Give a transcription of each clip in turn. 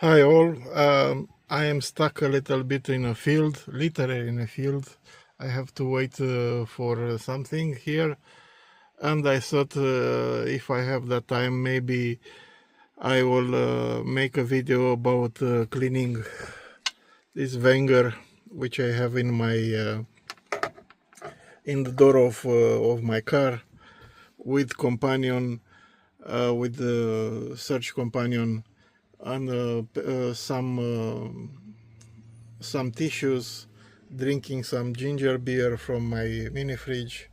Hi all. I am stuck a little bit in a field, literally in a field. I have to wait for something here, and I thought if I have the time, maybe I will make a video about cleaning this Wenger, which I have in my in the door of my car with companion, with the search companion, and some tissues, drinking some ginger beer from my mini fridge,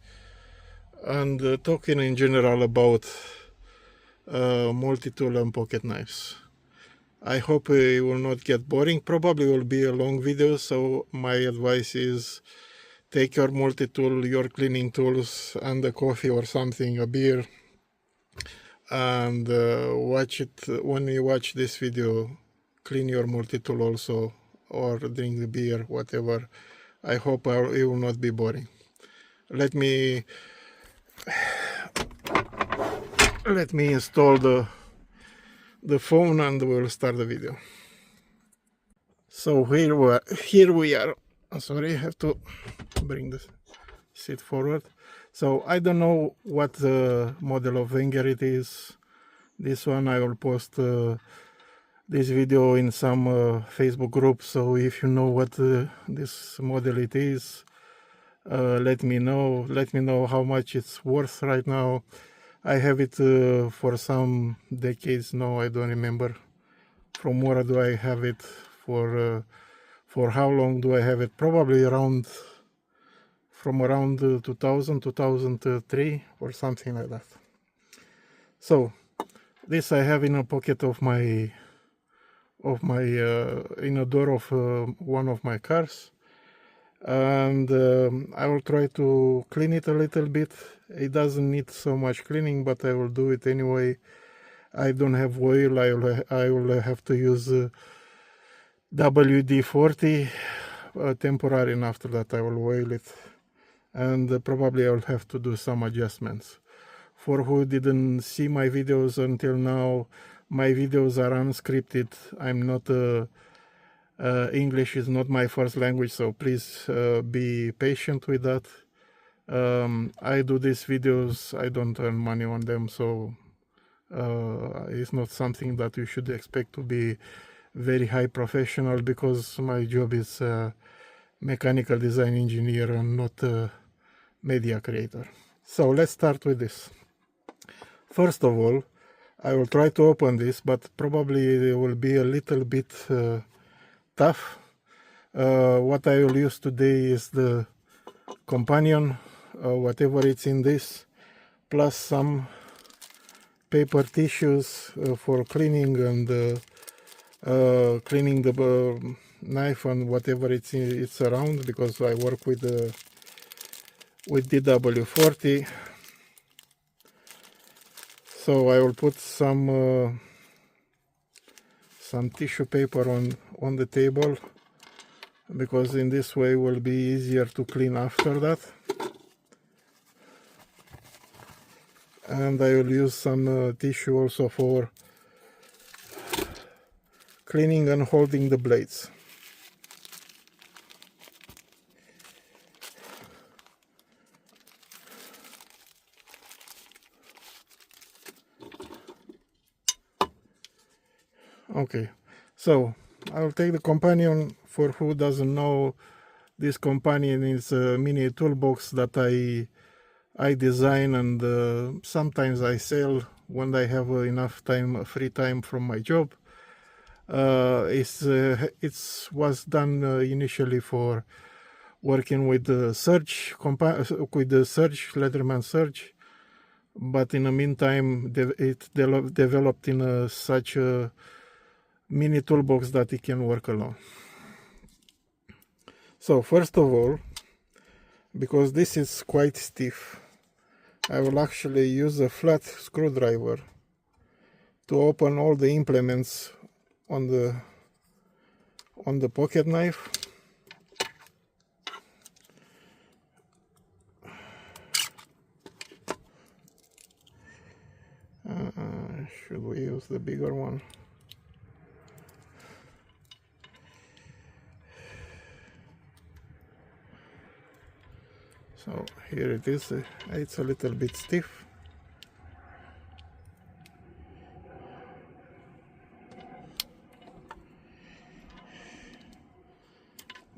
and talking in general about multi-tool and pocket knives. I hope it will not get boring. Probably will be a long video, so my advice is take your multi-tool, your cleaning tools, and a coffee or something, a beer, and watch it. When you watch this video, clean your multi-tool also, or drink the beer, whatever. I hope it will not be boring. Let me install the phone and we'll start the video. So here we are. Sorry, I have to bring the seat forward. So I don't know what model of Wenger it is. This one I will post this video in some Facebook group. So if you know what this model it is, let me know. Let me know how much it's worth right now. I have it for some decades now. I don't remember from where do I have it, for how long do I have it. Probably from around 2000 2003 or something like that. So this I have in a pocket of my in a door of one of my cars, and I will try to clean it a little bit. It doesn't need so much cleaning, but I will do it anyway. I don't have wile. I will have to use WD-40 temporary, and after that I will wile it, and probably I will have to do some adjustments. For who didn't see my videos until now, my videos are unscripted. I'm not English is not my first language, so please be patient with that. I do these videos, I don't earn money on them, so it's not something that you should expect to be very high professional, because my job is mechanical design engineer and not media creator. So let's start with this. First of all, I will try to open this, but probably it will be a little bit tough. What I will use today is the companion, whatever it's in this, plus some paper tissues for cleaning and cleaning the knife and whatever it's around, because I work with DW40. So I will put some tissue paper on the table, because in this way it will be easier to clean after that. And I will use some tissue also for cleaning and holding the blades. Okay, so I'll take the companion. For who doesn't know, this companion is a mini toolbox that I design, and sometimes I sell when I have enough time, free time from my job. It was done initially for working with the Leatherman Surge, but in the meantime it developed in such a mini toolbox that it can work alone. So first of all, because this is quite stiff, I will actually use a flat screwdriver to open all the implements on the pocket knife. Should we use the bigger one? So here it is. It's a little bit stiff.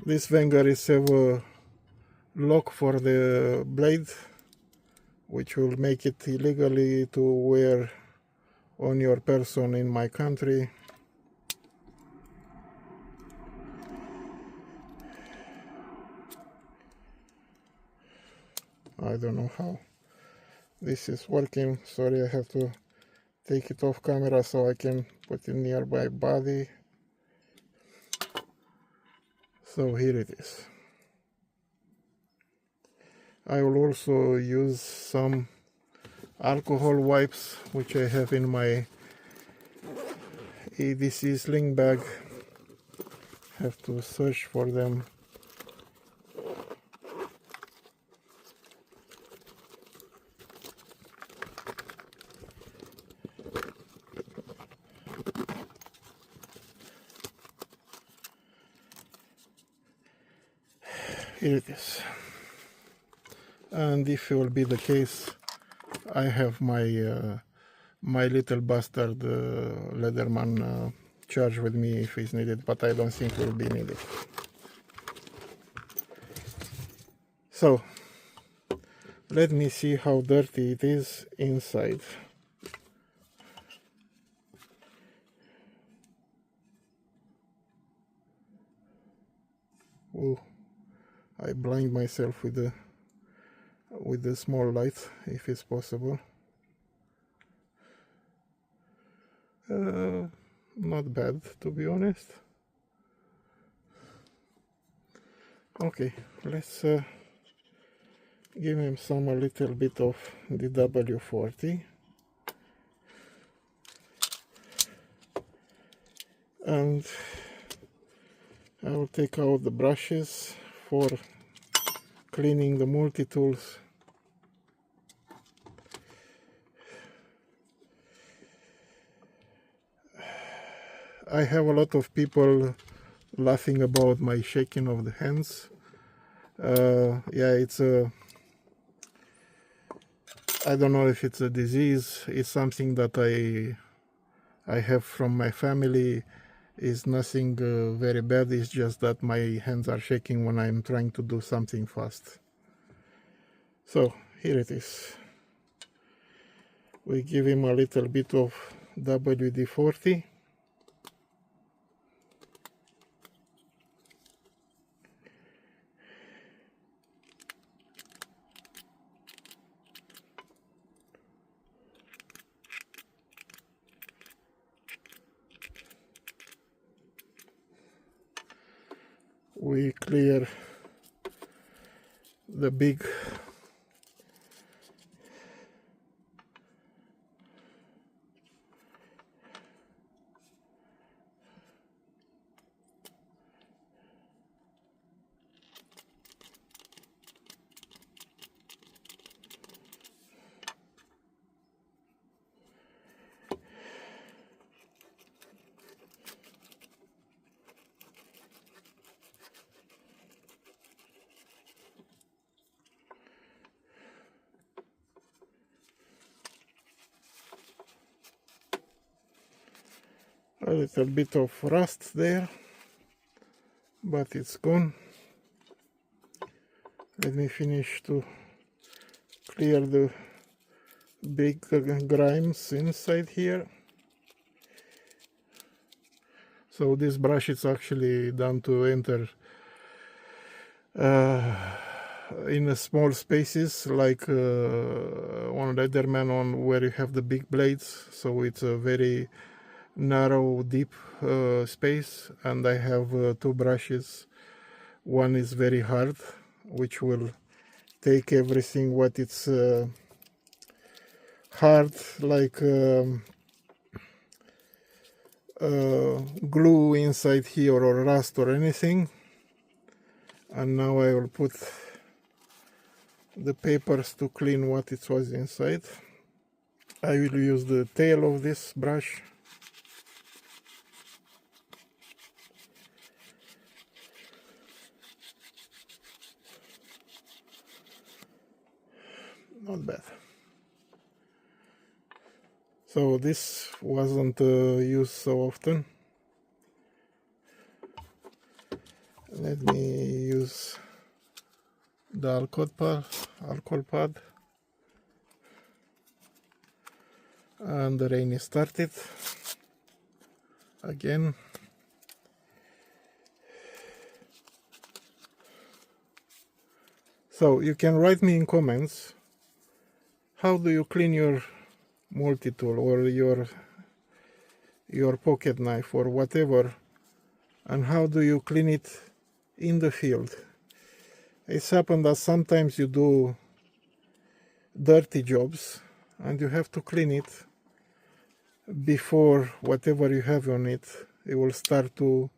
This Wenger is a lock for the blade, which will make it illegally to wear on your person in my country. I don't know how this is working. Sorry, I have to take it off camera so I can put it near my body. So here it is. I will also use some alcohol wipes which I have in my EDC sling bag. Have to search for them. Here it is. And if it will be the case, I have my my little bastard Leatherman charge with me if it's needed, but I don't think it will be needed. So let me see how dirty it is inside. Oh, I blind myself with the small light if it's possible. Not bad, to be honest. Okay, let's give him a little bit of the W40. And I will take out the brushes for cleaning the multi-tools. I have a lot of people laughing about my shaking of the hands. Yeah, it's a... I don't know if it's a disease. It's something that I have from my family. It's nothing very bad. It's just that my hands are shaking when I'm trying to do something fast. So here it is. We give him a little bit of WD-40. We clear the big a little bit of rust there, but it's gone. Let me finish to clear the big grimes inside here. So this brush is actually done to enter in small spaces, like on Leatherman, on where you have the big blades. So it's a very narrow, deep space, and I have two brushes. One is very hard, which will take everything what it's hard, like glue inside here or rust or anything. And now I will put the papers to clean what it was inside. I will use the tail of this brush. not bad. So this wasn't used so often. Let me use the alcohol pad, and the rain is started again. So you can write me in comments, how do you clean your multi-tool or your pocket knife or whatever, and how do you clean it in the field? It's happened that sometimes you do dirty jobs and you have to clean it before whatever you have on it, it will start to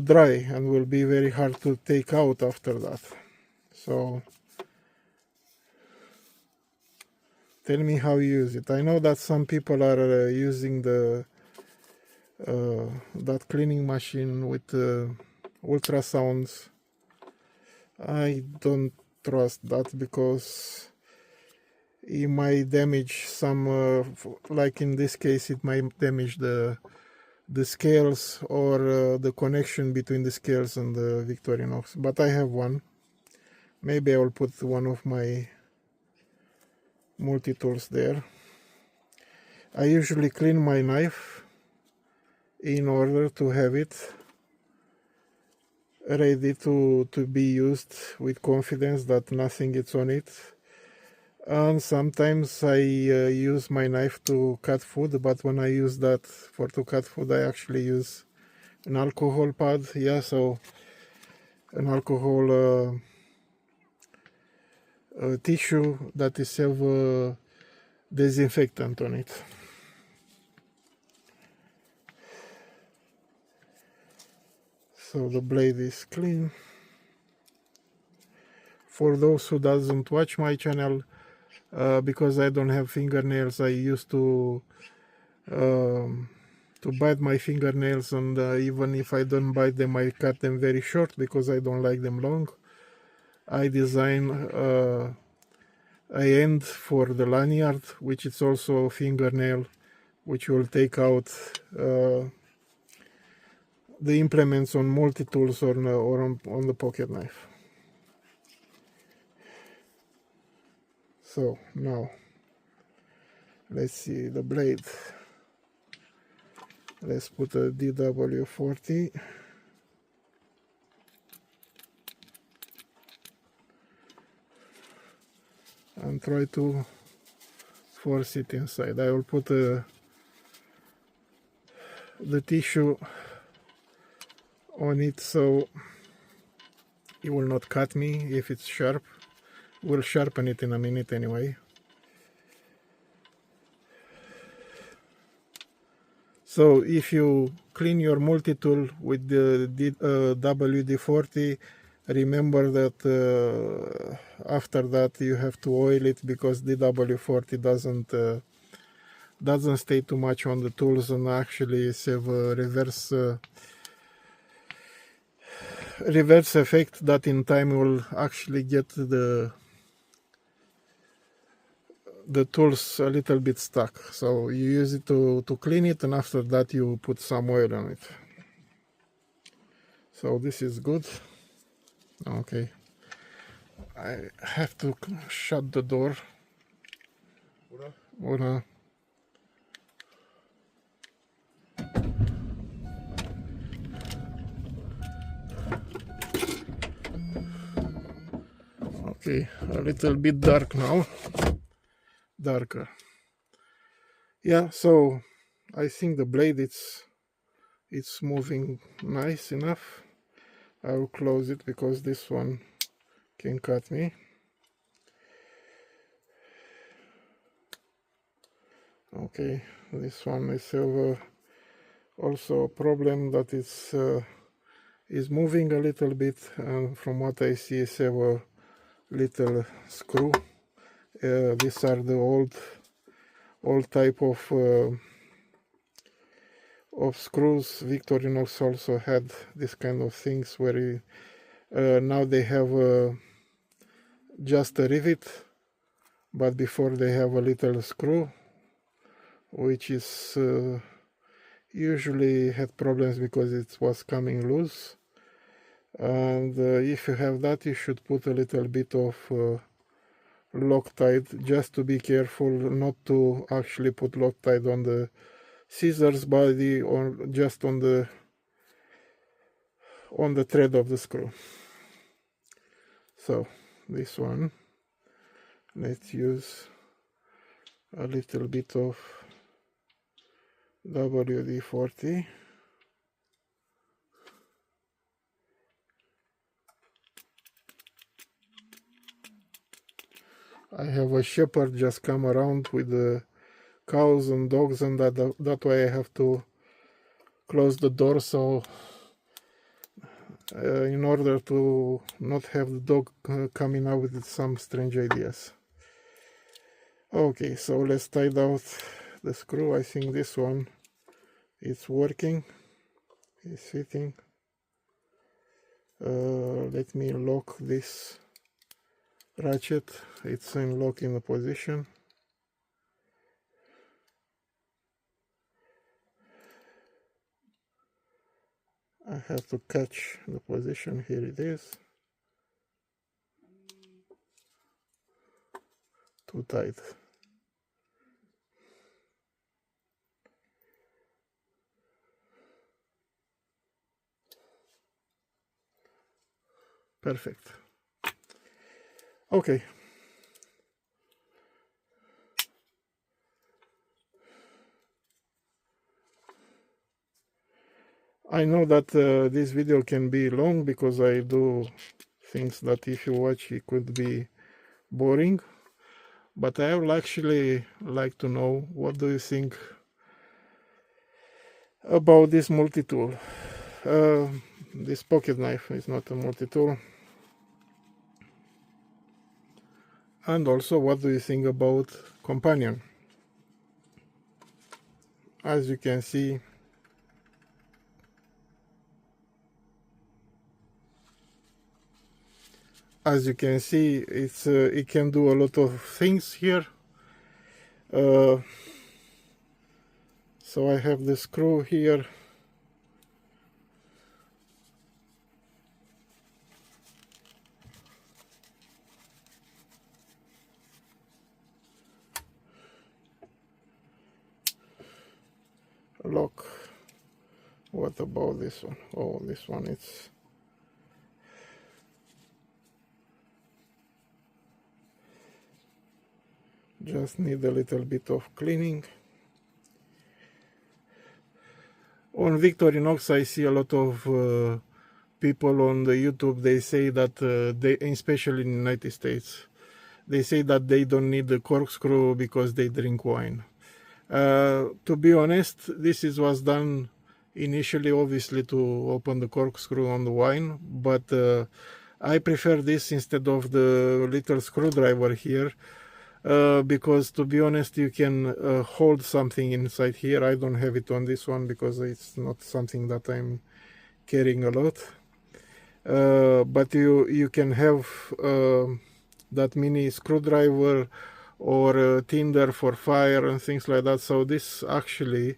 dry and will be very hard to take out after that. So tell me how you use it. I know that some people are using the that cleaning machine with ultrasounds. I don't trust that because it might damage some, like in this case, it might damage the scales or the connection between the scales and the Victorinox. But I have one. Maybe I will put one of my multi-tools there. I usually clean my knife in order to have it ready to be used with confidence that nothing is on it. And sometimes I use my knife to cut food, but when I use that to cut food, I actually use an alcohol pad. Yeah, so an alcohol tissue that is have disinfectant on it. So the blade is clean. For those who doesn't watch my channel, because I don't have fingernails, I used to bite my fingernails, and even if I don't bite them, I cut them very short because I don't like them long. I design a end for the lanyard, which is also a fingernail, which will take out the implements on multi-tools or on the pocket knife. So now let's see the blade. Let's put a DW40. And try to force it inside. I will put the tissue on it so it will not cut me if it's sharp. We'll sharpen it in a minute anyway. So if you clean your multi-tool with the WD-40, remember that after that you have to oil it, because the WD-40 doesn't stay too much on the tools and actually have a reverse effect that in time will actually get the tools a little bit stuck. So you use it to clean it, and after that you put some oil on it. So this is good. Okay, I have to shut the door. Bună. Okay, a little bit dark now. Darker. Yeah, so I think the blade it's moving nice enough. I will close it because this one can cut me. Okay, this one is also a problem that is moving a little bit, and from what I see is have a little screw. These are the old type of screws. Victorinox also had this kind of things where now they have just a rivet, but before they have a little screw, which is usually had problems because it was coming loose. And if you have that, you should put a little bit of Loctite, just to be careful not to actually put Loctite on the scissors body or just on the thread of the screw. So this one, let's use a little bit of WD-40. I have a shepherd just come around with the cows and dogs, and that way I have to close the door, so in order to not have the dog coming out with some strange ideas. Okay, so let's tighten out the screw. I think this one is working, is fitting. Let me lock this ratchet. It's in locking position. I have to catch the position. Here it is. Too tight. Perfect. Okay. I know that this video can be long because I do things that if you watch it could be boring, but I would actually like to know, what do you think about this multi-tool? This pocket knife is not a multi-tool. And also, what do you think about companion? As you can see, it's it can do a lot of things here. So I have the screw here. Lock. What about this one? Oh, this one it's just need a little bit of cleaning. On Victorinox I see a lot of people on the YouTube, they say that they, especially in the United States, they say that they don't need the corkscrew because they drink wine. To be honest, this was done initially obviously to open the corkscrew on the wine, but I prefer this instead of the little screwdriver here, because to be honest, you can hold something inside here. I don't have it on this one because it's not something that I'm carrying a lot, but you can have that mini screwdriver or tinder for fire and things like that. So this actually,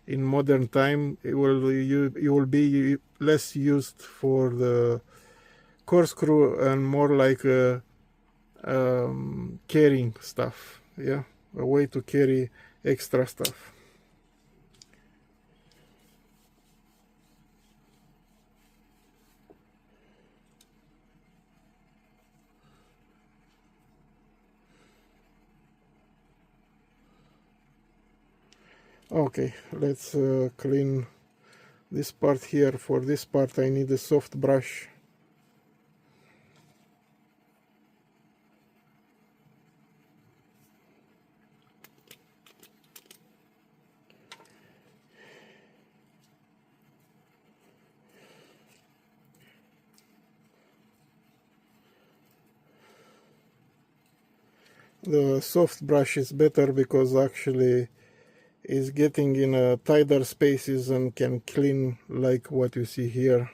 in modern time, you will be less used for the corkscrew and more like carrying stuff. Yeah, a way to carry extra stuff. Okay, let's clean this part here. For this part I need a soft brush. The soft brush is better because actually is getting in tighter spaces and can clean like what you see here.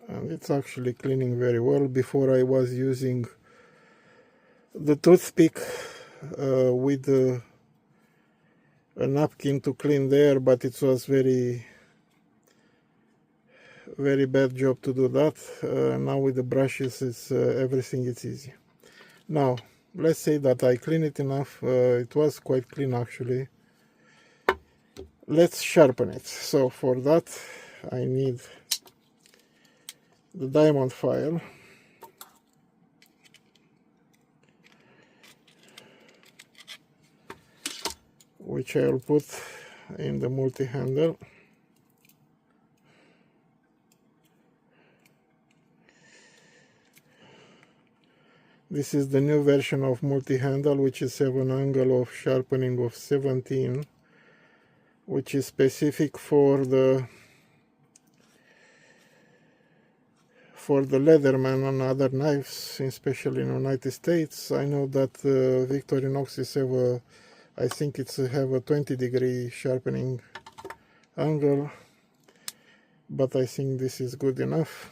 and it's actually cleaning very well. Before I was using the toothpick with a napkin to clean there, but it was very bad job to do that. Now with the brushes, it's everything is easy. Now let's say that I clean it enough. It was quite clean actually. Let's sharpen it. So for that I need the diamond file, which I'll put in the multi-handle. This is the new version of multi-handle, which is have an angle of sharpening of 17, which is specific for the Leatherman and other knives, especially in the United States. I know that Victorinoxes have a, I think it's have a 20-degree sharpening angle, but I think this is good enough.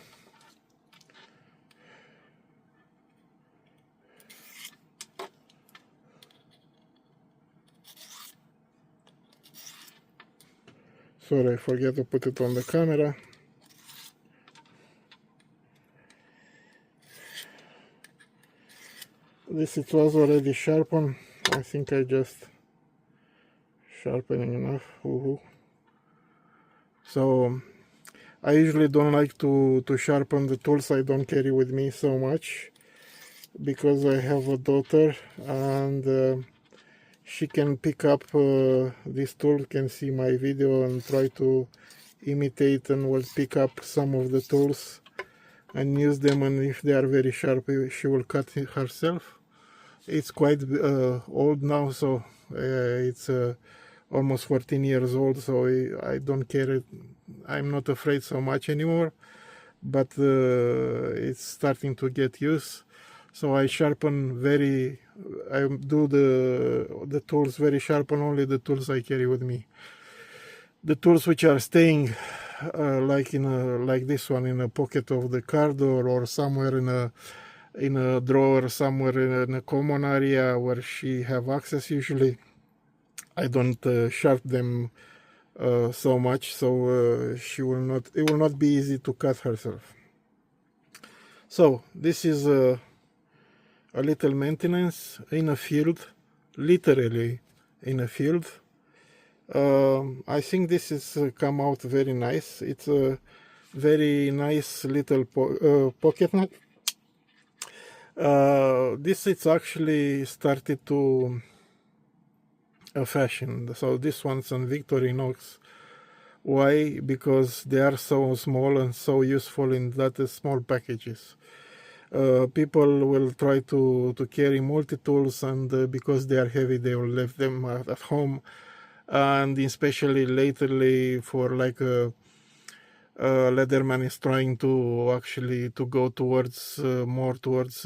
Sorry, I forget to put it on the camera. This it was already sharpened. I think I just sharpening enough. So I usually don't like to sharpen the tools I don't carry with me so much, because I have a daughter and she can pick up this tool, can see my video and try to imitate, and will pick up some of the tools and use them, and if they are very sharp she will cut it herself. It's quite old now, so it's almost 14 years old, so I don't care. I'm not afraid so much anymore, but it's starting to get used. So I sharpen I do the tools very sharp, and only the tools I carry with me. The tools which are staying like like this one in a pocket of the car door, or somewhere in a drawer, somewhere in a common area where she have access usually, I don't sharp them so much, so it will not be easy to cut herself. So this is a little maintenance in a field, literally in a field. I think this is come out very nice. It's a very nice little pocket knife. This it's actually started to a fashion. So this one's on Victorinox. Why? Because they are so small and so useful in that small packages. People will try to carry multi-tools, and because they are heavy, they will leave them at home. And especially lately, for like Leatherman is trying to actually to go towards more towards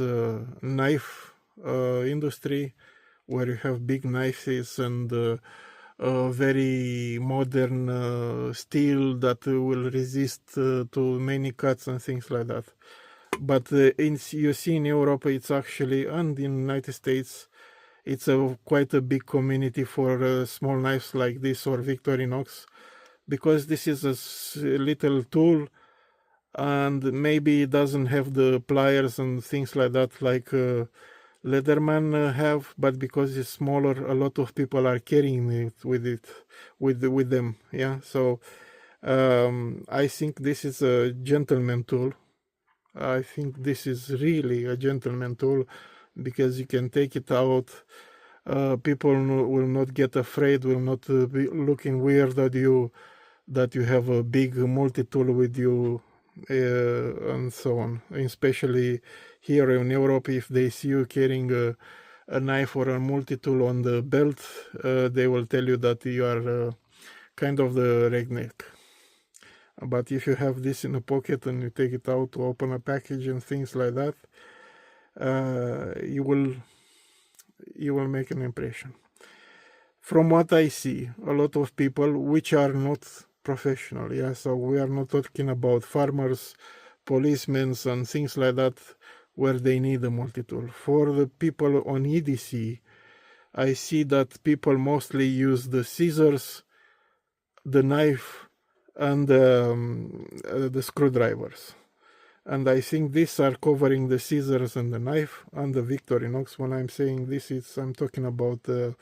knife industry, where you have big knives and very modern steel that will resist to many cuts and things like that. But you see in Europe, it's actually, and in the United States, it's quite a big community for small knives like this or Victorinox, because this is a little tool, and maybe it doesn't have the pliers and things like that like Leatherman have, but because it's smaller, a lot of people are carrying it with them. Yeah, so I think this is a gentleman tool. I think this is really a gentleman tool, because you can take it out. People will not get afraid, will not be looking weird that you have a big multi-tool with you, and so on. Especially here in Europe, if they see you carrying a knife or a multi-tool on the belt, they will tell you that you are kind of the redneck. But if you have this in a pocket and you take it out to open a package and things like that, you will make an impression. From what I see, a lot of people which are not professional, yeah, so we are not talking about farmers, policemen and things like that where they need a multi-tool. For the people on EDC, I see that people mostly use the scissors, the knife, and the screwdrivers. And I think these are covering the scissors and the knife and the Victorinox. When I'm saying this, I'm talking about the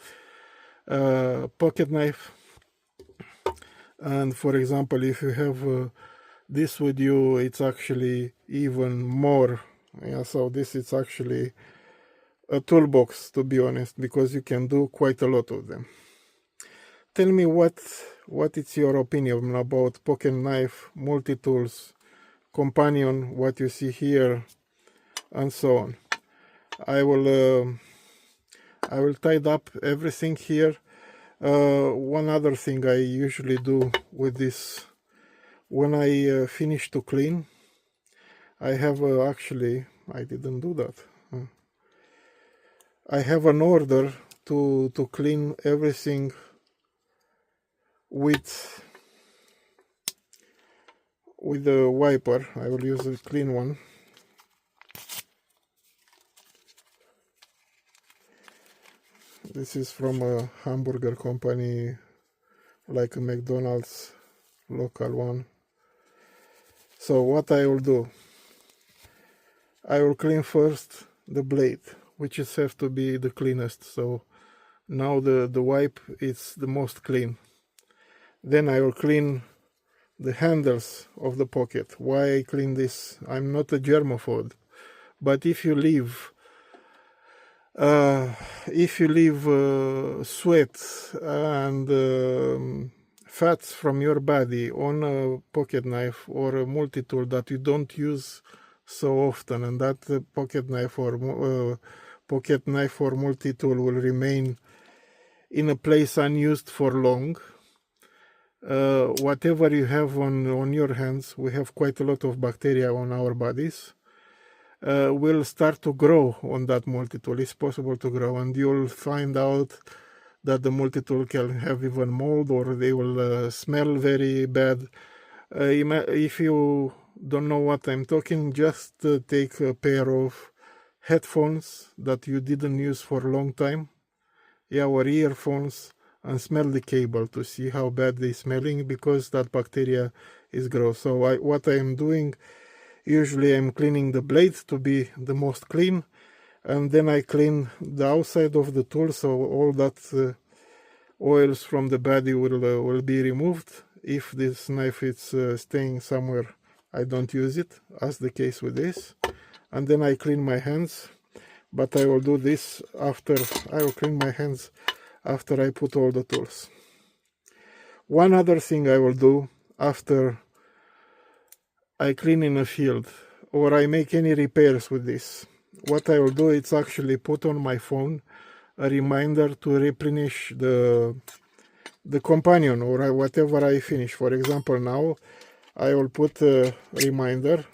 pocket knife. And for example, if you have this with you, it's actually even more. Yeah, so this is actually a toolbox, to be honest, because you can do quite a lot of them. Tell me what is your opinion about pocket knife, multi-tools, companion, what you see here, and so on. I will tidy up everything here. One other thing I usually do with this, when I finish to clean, I have actually, I didn't do that. I have an order to clean everything with the wiper. I will use a clean one. This is from a hamburger company, like a McDonald's, local one. So what I will do, I will clean first the blade, which is have to be the cleanest. So now the wipe is the most clean. Then I will clean the handles of the pocket. Why I clean this? I'm not a germaphobe, but if you leave sweat and fats from your body on a pocket knife or a multi-tool that you don't use so often, and that pocket knife or multi-tool will remain in a place unused for long, whatever you have on your hands, we have quite a lot of bacteria on our bodies, will start to grow on that multi-tool. It's possible to grow, and you'll find out that the multi-tool can have even mold, or they will smell very bad. If you don't know what I'm talking, just take a pair of headphones that you didn't use for a long time, yeah, or earphones, and smell the cable to see how bad they're smelling, because that bacteria is gross. So what I am doing, usually I'm cleaning the blade to be the most clean, and then I clean the outside of the tool, so all that oils from the body will be removed. If this knife is staying somewhere, I don't use it, as the case with this. And then I clean my hands, but I will do this after. I will clean my hands after I put all the tools. One other thing I will do after I clean in a field, or I make any repairs with this, what I will do is actually put on my phone a reminder to replenish the companion, or whatever I finish. For example, now I will put a reminder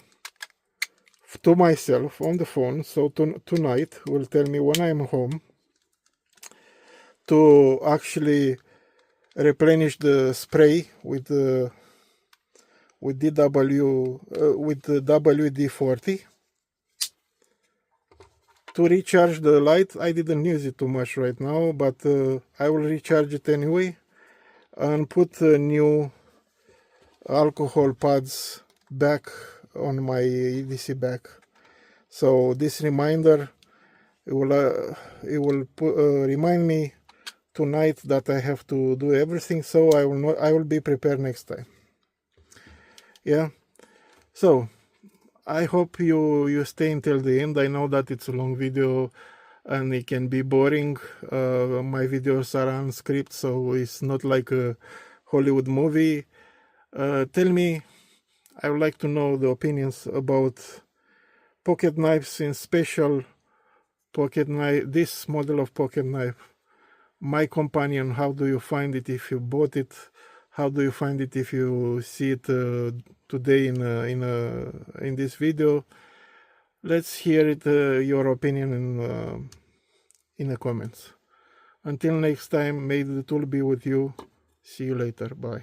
to myself on the phone, so tonight will tell me when I'm home to actually replenish the spray with the WD-40 to recharge the light. I didn't use it too much right now, but I will recharge it anyway, and put new alcohol pads back on my EDC back. So this reminder, it will remind me tonight that I have to do everything, so I will be prepared next time. Yeah, so I hope you stay until the end. I know that it's a long video and it can be boring. My videos are unscripted, so it's not like a Hollywood movie. Tell me, I would like to know the opinions about pocket knives, in special pocket knife, this model of pocket knife, my companion. How do you find it if you bought it? How do you find it if you see it today in this video? Let's hear it, your opinion in the comments. Until next time, may the tool be with you. See you later. Bye.